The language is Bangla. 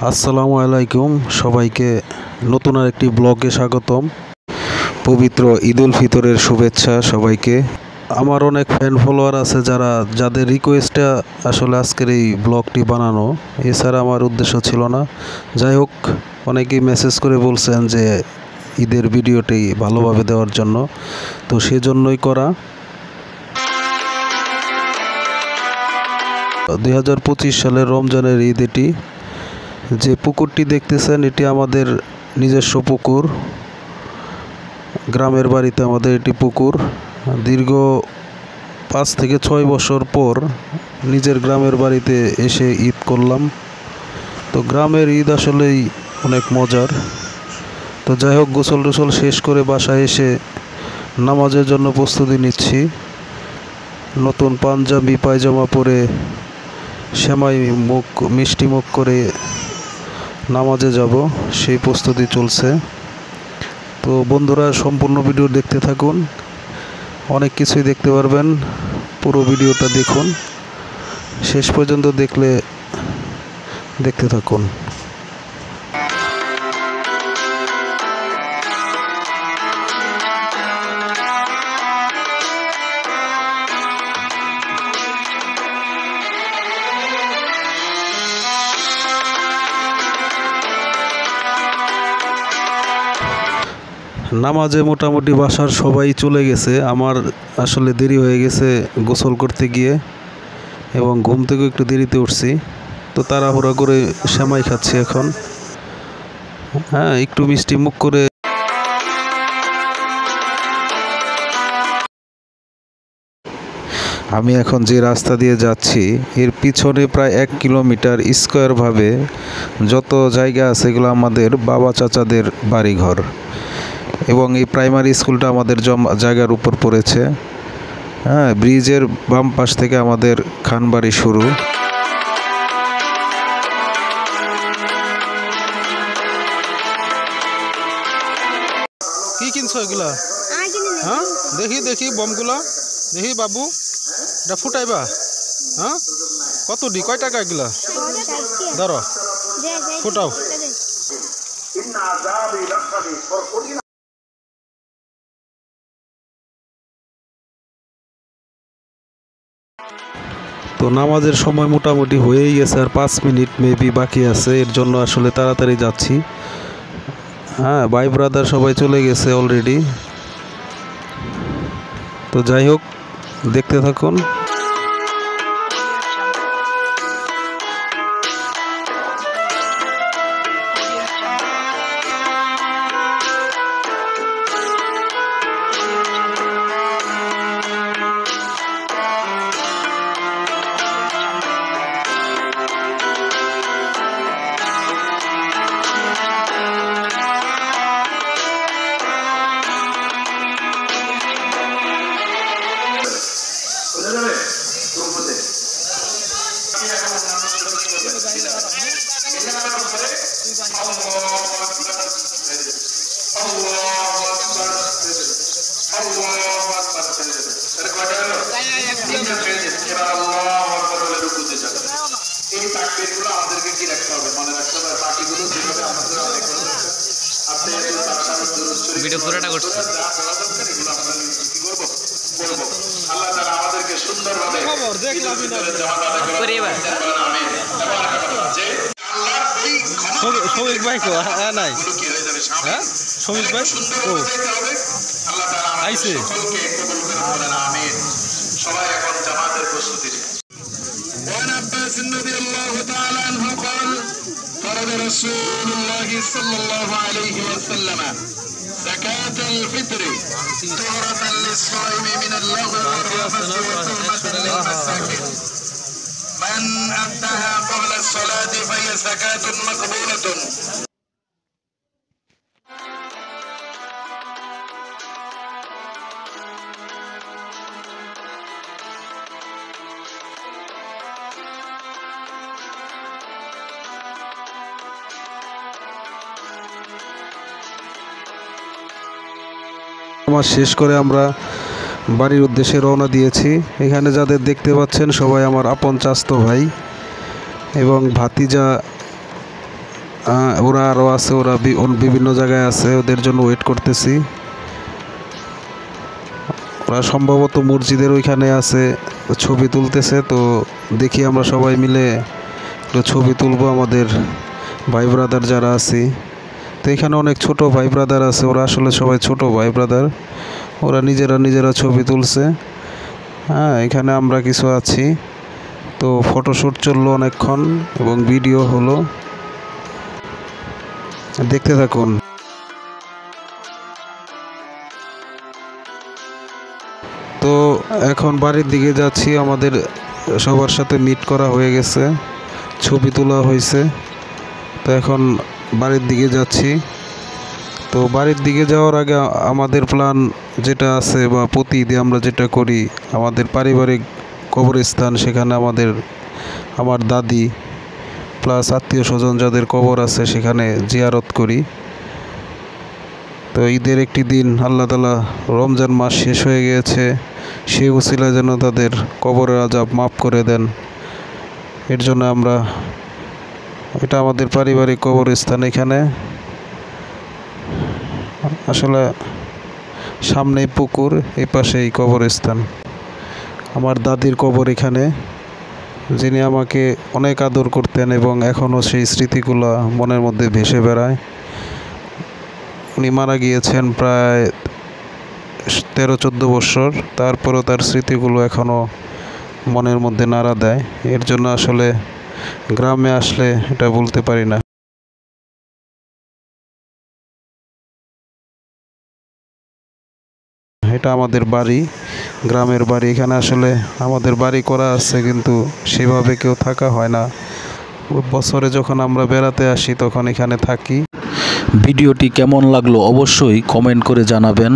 আসসালামু আলাইকুম সবাইকে নতুন আরেকটি ব্লগে স্বাগতম। পবিত্র ঈদুল ফিতরের শুভেচ্ছা সবাইকে। আমার অনেক ফ্যান ফলোয়ার আছে যাদের রিকোয়েস্টে আসলে আজকের এই ব্লগটি বানানো, এছাড়া আমার উদ্দেশ্য ছিল না। যাই হোক, অনেকেই মেসেজ করে বলছেন যে ঈদের ভিডিওটি ভালোভাবে দেওয়ার জন্য, তো সেজন্যই করা। 2025 সালের রমজানের ঈদ এটি। যে পুকুরটি দেখতেছেন এটি আমাদের নিজস্ব পুকুর। গ্রামের বাড়িতে আমাদের এটি পুকুর। দীর্ঘ 5 থেকে 6 বছর পর নিজের গ্রামের বাড়িতে এসে ঈদ করলাম। তো গ্রামের ঈদ আসলেই অনেক মজার। তো যাই হোক, গোসল টোসল শেষ করে বাসায় এসে নামাজের জন্য প্রস্তুতি নিচ্ছি। নতুন পাঞ্জাবি পায়জামা পরে সেমাই মিষ্টি মুখ করে নামাজে যাব, সেই প্রস্তুতি চলছে। তো বন্ধুরা, সম্পূর্ণ ভিডিও দেখতে থাকুন, অনেক কিছুই দেখতে পারবেন। পুরো ভিডিওটা দেখুন, শেষ পর্যন্ত দেখতে থাকুন। নামাজে মোটামুটি বাসার সবাই চলে গেছে। আমার আসলে দেরি হয়ে গেছে গোসল করতে গিয়ে, এবং ঘুম থেকে একটু দেরিতে উঠছি। তো তাড়াহুড়া করে সেমাই খাচ্ছি এখন। একটু মিষ্টি মুখ করে। আমি এখন যে রাস্তা দিয়ে যাচ্ছি এর পিছনে প্রায় 1 কিলোমিটার স্কোয়ারভাবে যত জায়গা আছে এগুলো আমাদের বাবা চাচাদের বাড়িঘর, এবং এই প্রাইমারি স্কুলটা আমাদের জায়গার উপর পড়েছে। ব্রিজের বাম পাশ থেকে আমাদের খানবাড়ি শুরু। কি কিনছো এগুলা? দেখি বমগুলা দেখি বাবু, এটা ফুটাইবা? কত কয় টাকা এগুলা? ধরো, ফুটাও। তো নামাজের সময় মোটামুটি হয়েই গেছে, আর 5 মিনিট মেবি বাকি আছে। এর জন্য আসলে তাড়াতাড়ি যাচ্ছি। ভাই ব্রাদার সবাই চলে গেছে অলরেডি। তো যাই হোক, দেখতে থাকুন। ভিডিও পুরোটা করছি। শ্রমিক ভাই নাই? শ্রমিক ভাই ও আইছে। সবাই এখন জামাতের প্রস্তুতি। وعن عباس رضي الله تعالى عنه قال فرض رسول الله صلى الله عليه وسلم زكاة الفطر طهرة للصائم من اللغو والرفث وتهمة للمساكين من أداها قبل الصلاة فهي زكاة مقبولة. নামাজ শেষ করে আমরা বাড়ির উদ্দেশ্যে রওনা দিয়েছি। এখানে যাদের দেখতে পাচ্ছেন সবাই আমার আপন চাচতো ভাই এবং ভাতিজা ওরা আরও আছে, ওরা বিভিন্ন জায়গায় আছে, ওদের জন্য ওয়েট করতেছি। ওরা সম্ভবত মসজিদের ওইখানে আছে, ছবি তুলতেছে। তো দেখি আমরা সবাই মিলে একটু ছবি তুলবো আমাদের ভাই ব্রাদার যারা আছি। তো এখানে অনেক ছোট ভাই ব্রাদার আছে, ওরা আসলে সবাই ছোট ভাই ব্রাদার, ওরা নিজেরা ছবি তুলছে। এখানে আমরা কিছু আছি। তো ফটোশ্যুট চললো অনেকক্ষণ এবং ভিডিও হলো, দেখতে থাকুন। তো এখন বাড়ির দিকে যাচ্ছি, আমাদের সবার সাথে মিট করা হয়ে গেছে, ছবি তোলা হয়েছে। তো এখন বাড়ির দিকে যাচ্ছি। তো বাড়ির দিকে যাওয়ার আগে আমাদের প্ল্যান যেটা আছে বা প্রতিদিন আমরা যেটা করি, আমাদের পারিবারিক কবরস্থান, সেখানে আমার দাদি প্লাস আত্মীয় স্বজন যাদের কবর আছে সেখানে জিয়ারত করি। তো ঈদের একটি দিন আল্লাহ তাআলা, রমজান মাস শেষ হয়ে গিয়েছে, সেই উসিলায় যেন তাদের কবরের আযাব মাফ করে দেন, এর জন্য এটা আমাদের পারিবারিক কবরস্থান। এখানে আসলে সামনেই পুকুর, এই পাশেই কবরস্থান। আমার দাদির কবর এখানে, যিনি আমাকে অনেক আদর করতেন এবং এখনও সেই স্মৃতিগুলো মনের মধ্যে ভেসে বেড়ায়। উনি মারা গিয়েছেন প্রায় 13-14 বছর, তারপরও তার স্মৃতিগুলো এখনও মনের মধ্যে নাড়া দেয়। এর জন্য আসলে গ্রামে আসলে এটা বলতে পারি না। এটা আমাদের বাড়ি, গ্রামের বাড়ি। এখানে আসলে আমাদের বাড়ি করা আছে, কিন্তু সেভাবে কেউ থাকা হয় না। বছরে যখন আমরা বেড়াতে আসি তখন এখানে থাকি। ভিডিওটি কেমন লাগলো অবশ্যই কমেন্ট করে জানাবেন।